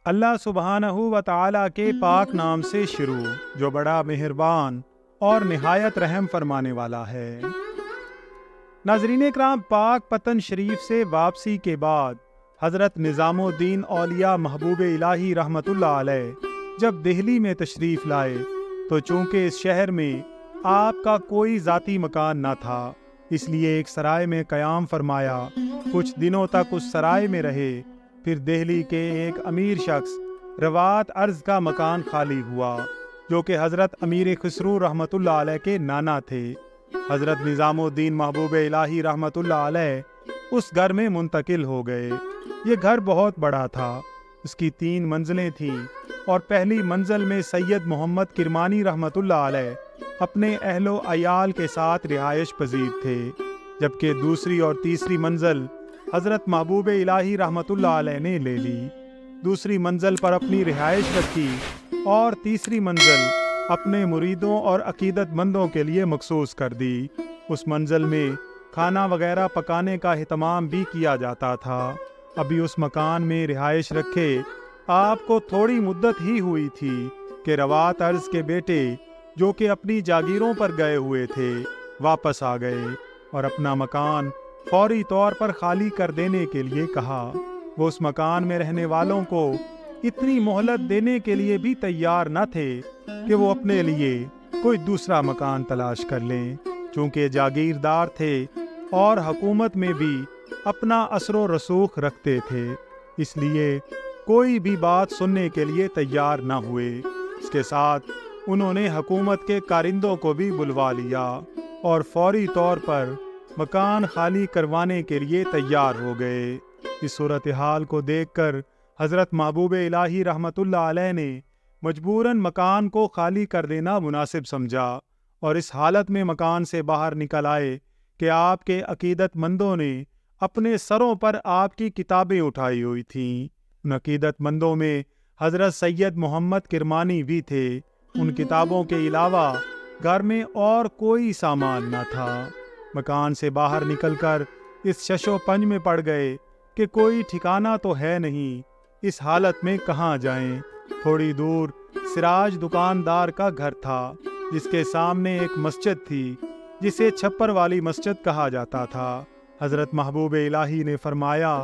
اللہ سبحانہ و تعالیٰ کے پاک نام سے شروع جو بڑا مہربان اور نہایت رحم فرمانے والا ہے۔ ناظرین اکرام، پاک پتن شریف سے واپسی کے بعد حضرت نظام الدین اولیاء محبوب الہی رحمت اللہ علیہ جب دہلی میں تشریف لائے تو چونکہ اس شہر میں آپ کا کوئی ذاتی مکان نہ تھا، اس لیے ایک سرائے میں قیام فرمایا۔ کچھ دنوں تک اس سرائے میں رہے، پھر دہلی کے ایک امیر شخص روات ارض کا مکان خالی ہوا جو کہ حضرت امیر خسرو رحمت اللہ علیہ کے نانا تھے۔ حضرت نظام الدین محبوب الہی رحمت اللہ علیہ اس گھر میں منتقل ہو گئے۔ یہ گھر بہت بڑا تھا، اس کی 3 منزلیں تھیں اور پہلی منزل میں سید محمد کرمانی رحمت اللہ علیہ اپنے اہل و عیال کے ساتھ رہائش پذیر تھے، جبکہ دوسری اور تیسری منزل حضرت محبوب الہی رحمت اللہ علیہ نے لے لی۔ دوسری منزل پر اپنی رہائش رکھی اور تیسری منزل اپنے مریدوں اور عقیدت مندوں کے لیے مخصوص کر دی۔ اس منزل میں کھانا وغیرہ پکانے کا اہتمام بھی کیا جاتا تھا۔ ابھی اس مکان میں رہائش رکھے آپ کو تھوڑی مدت ہی ہوئی تھی کہ روات ارض کے بیٹے جو کہ اپنی جاگیروں پر گئے ہوئے تھے واپس آ گئے اور اپنا مکان فوری طور پر خالی کر دینے کے لیے کہا۔ وہ اس مکان میں رہنے والوں کو اتنی مہلت دینے کے لیے بھی تیار نہ تھے کہ وہ اپنے لیے کوئی دوسرا مکان تلاش کر لیں، چونکہ جاگیردار تھے اور حکومت میں بھی اپنا اثر و رسوخ رکھتے تھے، اس لیے کوئی بھی بات سننے کے لیے تیار نہ ہوئے۔ اس کے ساتھ انہوں نے حکومت کے کارندوں کو بھی بلوا لیا اور فوری طور پر مکان خالی کروانے کے لیے تیار ہو گئے۔ اس صورتحال کو دیکھ کر حضرت محبوب الہی رحمت اللہ علیہ نے مجبوراً مکان کو خالی کر دینا مناسب سمجھا اور اس حالت میں مکان سے باہر نکل آئے کہ آپ کے عقیدت مندوں نے اپنے سروں پر آپ کی کتابیں اٹھائی ہوئی تھیں۔ ان عقیدت مندوں میں حضرت سید محمد کرمانی بھی تھے۔ ان کتابوں کے علاوہ گھر میں اور کوئی سامان نہ تھا۔ مکان سے باہر نکل کر اس شش و پنج میں پڑ گئے کہ کوئی ٹھکانہ تو ہے نہیں، اس حالت میں کہاں جائیں۔ تھوڑی دور سراج دکاندار کا گھر تھا جس کے سامنے ایک مسجد تھی جسے چھپر والی مسجد کہا جاتا تھا۔ حضرت محبوب الہی نے فرمایا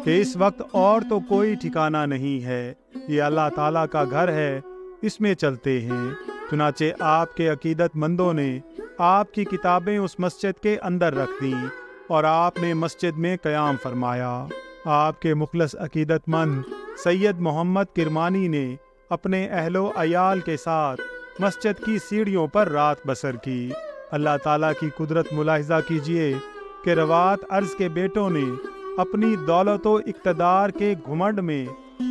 کہ اس وقت اور تو کوئی ٹھکانہ نہیں ہے، یہ اللہ تعالیٰ کا گھر ہے، اس میں چلتے ہیں۔ چنانچہ آپ کے عقیدت مندوں نے آپ کی کتابیں اس مسجد کے اندر رکھ دیں اور آپ نے مسجد میں قیام فرمایا۔ آپ کے مخلص عقیدت مند سید محمد کرمانی نے اپنے اہل و عیال کے ساتھ مسجد کی سیڑھیوں پر رات بسر کی۔ اللہ تعالیٰ کی قدرت ملاحظہ کیجئے کہ روات ارض کے بیٹوں نے اپنی دولت و اقتدار کے گھمنڈ میں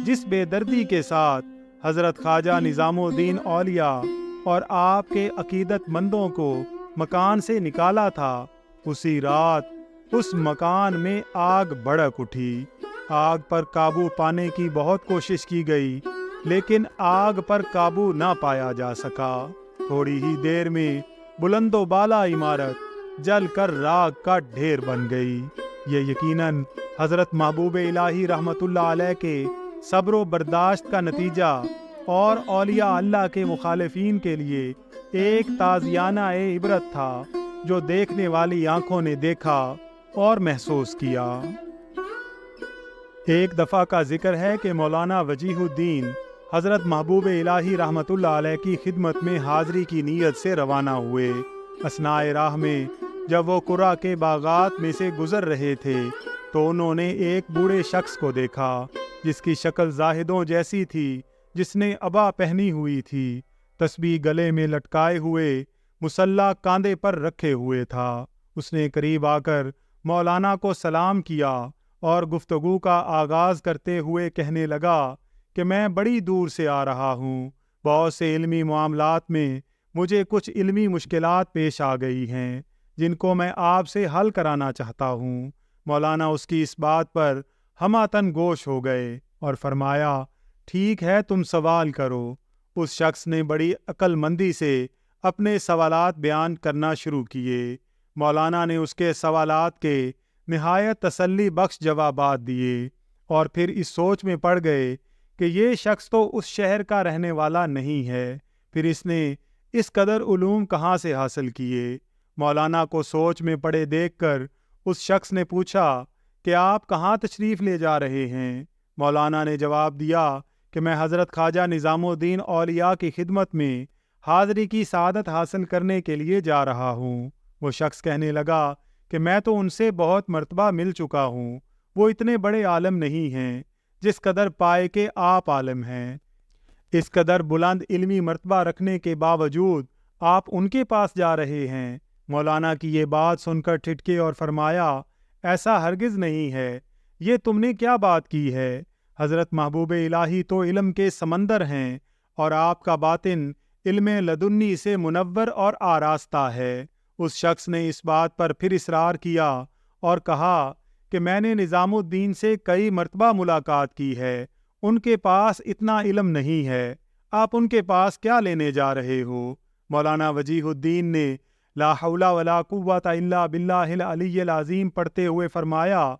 جس بے دردی کے ساتھ حضرت خواجہ نظام الدین اولیاء اور آپ کے عقیدت مندوں کو مکان سے نکالا تھا، اسی رات اس مکان میں آگ بھڑک اٹھی۔ آگ پر قابو پانے کی بہت کوشش کی گئی لیکن آگ پر قابو نہ پایا جا سکا۔ تھوڑی ہی دیر میں بلند و بالا عمارت جل کر راکھ کا ڈھیر بن گئی۔ یہ یقیناً حضرت محبوب الہی رحمت اللہ علیہ کے صبر و برداشت کا نتیجہ اور اولیاء اللہ کے مخالفین کے لیے ایک تازیانہ عبرت تھا جو دیکھنے والی آنکھوں نے دیکھا اور محسوس کیا۔ ایک دفعہ کا ذکر ہے کہ مولانا وجیہ الدین حضرت محبوب الہی رحمت اللہ علیہ کی خدمت میں حاضری کی نیت سے روانہ ہوئے۔ اثناء راہ میں جب وہ قرا کے باغات میں سے گزر رہے تھے تو انہوں نے ایک بوڑھے شخص کو دیکھا جس کی شکل زاہدوں جیسی تھی، جس نے عبا پہنی ہوئی تھی، تسبیح گلے میں لٹکائے ہوئے، مصلی کاندھے پر رکھے ہوئے تھا۔ اس نے قریب آ کر مولانا کو سلام کیا اور گفتگو کا آغاز کرتے ہوئے کہنے لگا کہ میں بڑی دور سے آ رہا ہوں، بہت سے علمی معاملات میں مجھے کچھ علمی مشکلات پیش آ گئی ہیں جن کو میں آپ سے حل کرانا چاہتا ہوں۔ مولانا اس کی اس بات پر ہماتن گوش ہو گئے اور فرمایا، ٹھیک ہے، تم سوال کرو۔ اس شخص نے بڑی عقل مندی سے اپنے سوالات بیان کرنا شروع کیے۔ مولانا نے اس کے سوالات کے نہایت تسلی بخش جوابات دیے اور پھر اس سوچ میں پڑ گئے کہ یہ شخص تو اس شہر کا رہنے والا نہیں ہے، پھر اس نے اس قدر علوم کہاں سے حاصل کیے؟ مولانا کو سوچ میں پڑے دیکھ کر اس شخص نے پوچھا کہ آپ کہاں تشریف لے جا رہے ہیں؟ مولانا نے جواب دیا کہ میں حضرت خواجہ نظام الدین اولیاء کی خدمت میں حاضری کی سعادت حاصل کرنے کے لیے جا رہا ہوں۔ وہ شخص کہنے لگا کہ میں تو ان سے بہت مرتبہ مل چکا ہوں، وہ اتنے بڑے عالم نہیں ہیں جس قدر پائے کہ آپ عالم ہیں۔ اس قدر بلند علمی مرتبہ رکھنے کے باوجود آپ ان کے پاس جا رہے ہیں۔ مولانا کی یہ بات سن کر ٹھٹکے اور فرمایا، ایسا ہرگز نہیں ہے، یہ تم نے کیا بات کی ہے؟ حضرت محبوب الہی تو علم کے سمندر ہیں اور آپ کا باطن علم لدنی سے منور اور آراستہ ہے۔ اس شخص نے اس بات پر پھر اصرار کیا اور کہا کہ میں نے نظام الدین سے کئی مرتبہ ملاقات کی ہے، ان کے پاس اتنا علم نہیں ہے، آپ ان کے پاس کیا لینے جا رہے ہو؟ مولانا وجیہ الدین نے لا حول ولا قوت الا باللہ العلی العظیم پڑھتے ہوئے فرمایا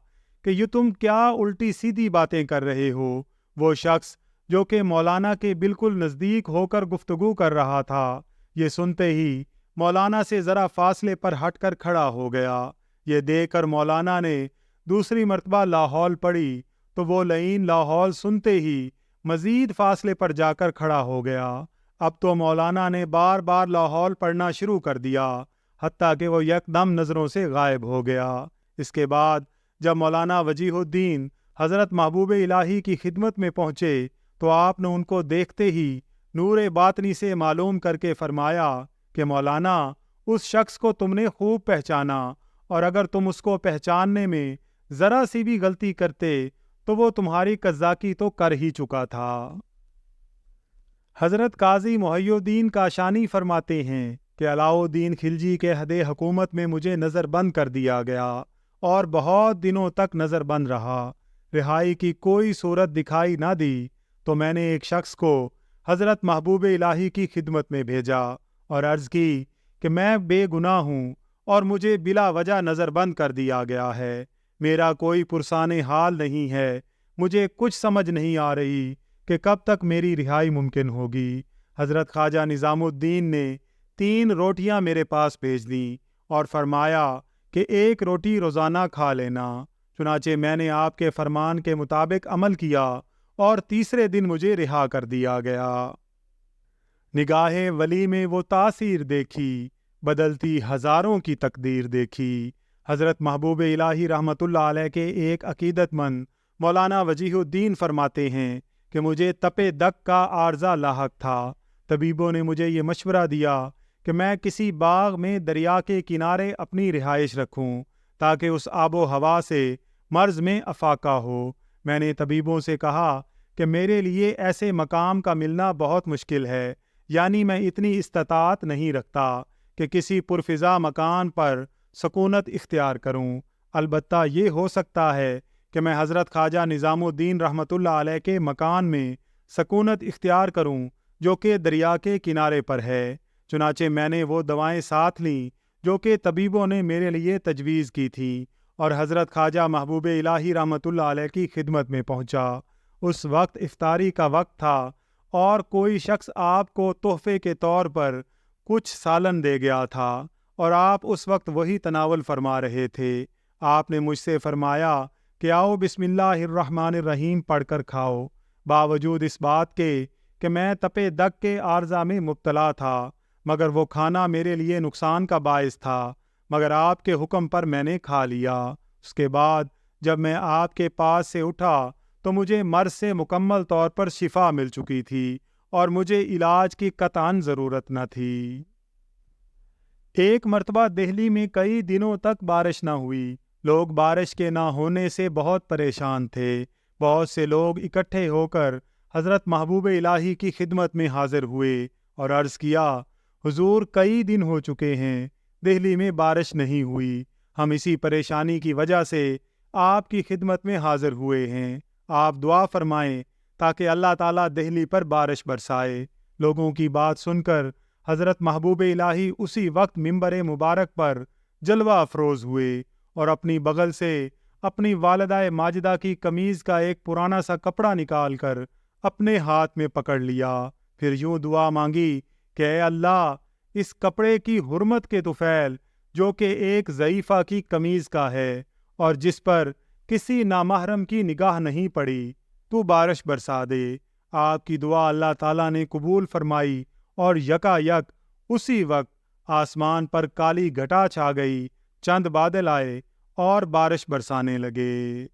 کہ یہ تم کیا الٹی سیدھی باتیں کر رہے ہو؟ وہ شخص جو کہ مولانا کے بالکل نزدیک ہو کر گفتگو کر رہا تھا، یہ سنتے ہی مولانا سے ذرا فاصلے پر ہٹ کر کھڑا ہو گیا۔ یہ دیکھ کر مولانا نے دوسری مرتبہ لاحول پڑھی تو وہ لعین لاحول سنتے ہی مزید فاصلے پر جا کر کھڑا ہو گیا۔ اب تو مولانا نے بار بار لاحول پڑھنا شروع کر دیا، حتیٰ کہ وہ یکدم نظروں سے غائب ہو گیا۔ اس کے بعد جب مولانا وجیہ الدین حضرت محبوب الہی کی خدمت میں پہنچے تو آپ نے ان کو دیکھتے ہی نور باطنی سے معلوم کر کے فرمایا کہ مولانا، اس شخص کو تم نے خوب پہچانا، اور اگر تم اس کو پہچاننے میں ذرا سی بھی غلطی کرتے تو وہ تمہاری قزاقی تو کر ہی چکا تھا۔ حضرت قاضی محی الدین کاشانی فرماتے ہیں کہ علاء الدین خلجی کے عہد حکومت میں مجھے نظر بند کر دیا گیا اور بہت دنوں تک نظر بند رہا۔ رہائی کی کوئی صورت دکھائی نہ دی تو میں نے ایک شخص کو حضرت محبوب الہی کی خدمت میں بھیجا اور عرض کی کہ میں بے گناہ ہوں اور مجھے بلا وجہ نظر بند کر دیا گیا ہے، میرا کوئی پرسان حال نہیں ہے، مجھے کچھ سمجھ نہیں آ رہی کہ کب تک میری رہائی ممکن ہوگی۔ حضرت خواجہ نظام الدین نے 3 روٹیاں میرے پاس بھیج دیں اور فرمایا کہ 1 روٹی روزانہ کھا لینا۔ چنانچہ میں نے آپ کے فرمان کے مطابق عمل کیا اور تیسرے دن مجھے رہا کر دیا گیا۔ نگاہ ولی میں وہ تاثیر دیکھی، بدلتی ہزاروں کی تقدیر دیکھی۔ حضرت محبوب الہی رحمت اللہ علیہ کے ایک عقیدت مند مولانا وجیہ الدین فرماتے ہیں کہ مجھے تپے دق کا عارضہ لاحق تھا۔ طبیبوں نے مجھے یہ مشورہ دیا کہ میں کسی باغ میں دریا کے کنارے اپنی رہائش رکھوں تاکہ اس آب و ہوا سے مرض میں افاقہ ہو۔ میں نے طبیبوں سے کہا کہ میرے لیے ایسے مقام کا ملنا بہت مشکل ہے، یعنی میں اتنی استطاعت نہیں رکھتا کہ کسی پرفضا مکان پر سکونت اختیار کروں۔ البتہ یہ ہو سکتا ہے کہ میں حضرت خواجہ نظام الدین رحمت اللہ علیہ کے مکان میں سکونت اختیار کروں جو کہ دریا کے کنارے پر ہے۔ چنانچہ میں نے وہ دوائیں ساتھ لیں جو کہ طبیبوں نے میرے لیے تجویز کی تھی اور حضرت خواجہ محبوب الہی رحمت اللہ علیہ کی خدمت میں پہنچا۔ اس وقت افطاری کا وقت تھا اور کوئی شخص آپ کو تحفے کے طور پر کچھ سالن دے گیا تھا اور آپ اس وقت وہی تناول فرما رہے تھے۔ آپ نے مجھ سے فرمایا کہ آؤ بسم اللہ الرحمن الرحیم پڑھ کر کھاؤ۔ باوجود اس بات کے کہ میں تپے دق کے عارضہ میں مبتلا تھا، مگر وہ کھانا میرے لیے نقصان کا باعث تھا، مگر آپ کے حکم پر میں نے کھا لیا۔ اس کے بعد جب میں آپ کے پاس سے اٹھا تو مجھے مرض سے مکمل طور پر شفا مل چکی تھی اور مجھے علاج کی قطعاً ضرورت نہ تھی۔ ایک مرتبہ دہلی میں کئی دنوں تک بارش نہ ہوئی۔ لوگ بارش کے نہ ہونے سے بہت پریشان تھے۔ بہت سے لوگ اکٹھے ہو کر حضرت محبوب الہی کی خدمت میں حاضر ہوئے اور عرض کیا، حضور کئی دن ہو چکے ہیں دہلی میں بارش نہیں ہوئی، ہم اسی پریشانی کی وجہ سے آپ کی خدمت میں حاضر ہوئے ہیں، آپ دعا فرمائیں تاکہ اللہ تعالیٰ دہلی پر بارش برسائے۔ لوگوں کی بات سن کر حضرت محبوب الہی اسی وقت منبر مبارک پر جلوہ افروز ہوئے اور اپنی بغل سے اپنی والدہ ماجدہ کی قمیض کا ایک پرانا سا کپڑا نکال کر اپنے ہاتھ میں پکڑ لیا، پھر یوں دعا مانگی کہ اے اللہ، اس کپڑے کی حرمت کے طفیل جو کہ ایک ضعیفہ کی قمیض کا ہے اور جس پر کسی نامحرم کی نگاہ نہیں پڑی، تو بارش برسا دے۔ آپ کی دعا اللہ تعالیٰ نے قبول فرمائی اور یکا یک اسی وقت آسمان پر کالی گھٹا چھا گئی، چند بادل آئے اور بارش برسانے لگے۔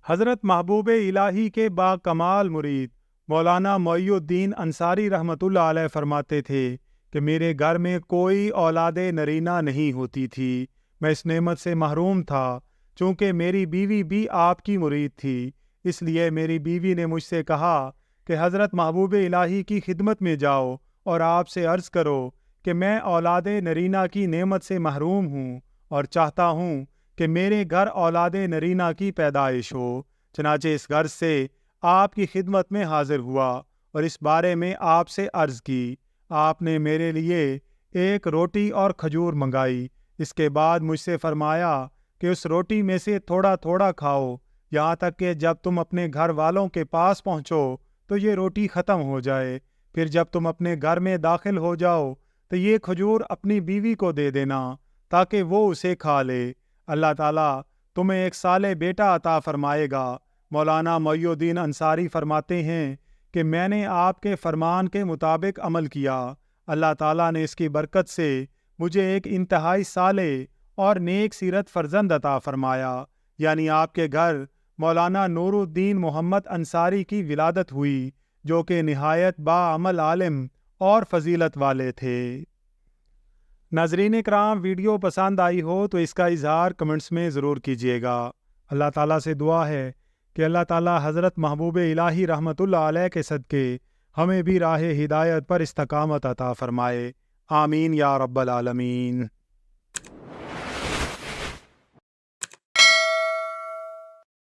حضرت محبوب الہی کے با کمال مرید مولانا معی الدین انصاری رحمۃ اللہ علیہ فرماتے تھے کہ میرے گھر میں کوئی اولاد نرینہ نہیں ہوتی تھی، میں اس نعمت سے محروم تھا۔ چونکہ میری بیوی بھی آپ کی مرید تھی، اس لیے میری بیوی نے مجھ سے کہا کہ حضرت محبوب الہی کی خدمت میں جاؤ اور آپ سے عرض کرو کہ میں اولاد نرینہ کی نعمت سے محروم ہوں اور چاہتا ہوں کہ میرے گھر اولاد نرینہ کی پیدائش ہو۔ چنانچہ اس غرض سے آپ کی خدمت میں حاضر ہوا اور اس بارے میں آپ سے عرض کی۔ آپ نے میرے لیے ایک روٹی اور کھجور منگائی، اس کے بعد مجھ سے فرمایا کہ اس روٹی میں سے تھوڑا تھوڑا کھاؤ، یہاں تک کہ جب تم اپنے گھر والوں کے پاس پہنچو تو یہ روٹی ختم ہو جائے، پھر جب تم اپنے گھر میں داخل ہو جاؤ تو یہ کھجور اپنی بیوی کو دے دینا تاکہ وہ اسے کھا لے۔ اللہ تعالیٰ تمہیں ایک صالح بیٹا عطا فرمائے گا۔ مولانا معی الدین انصاری فرماتے ہیں کہ میں نے آپ کے فرمان کے مطابق عمل کیا، اللہ تعالیٰ نے اس کی برکت سے مجھے ایک انتہائی صالح اور نیک سیرت فرزند عطا فرمایا، یعنی آپ کے گھر مولانا نور الدین محمد انصاری کی ولادت ہوئی، جو کہ نہایت باعمل عالم اور فضیلت والے تھے۔ ناظرین اکرام، ویڈیو پسند آئی ہو تو اس کا اظہار کمنٹس میں ضرور کیجیے گا۔ اللہ تعالیٰ سے دعا ہے کہ اللہ تعالیٰ حضرت محبوب الہی رحمۃ اللہ علیہ کے صدقے ہمیں بھی راہ ہدایت پر استقامت عطا فرمائے۔ آمین یا رب العالمین۔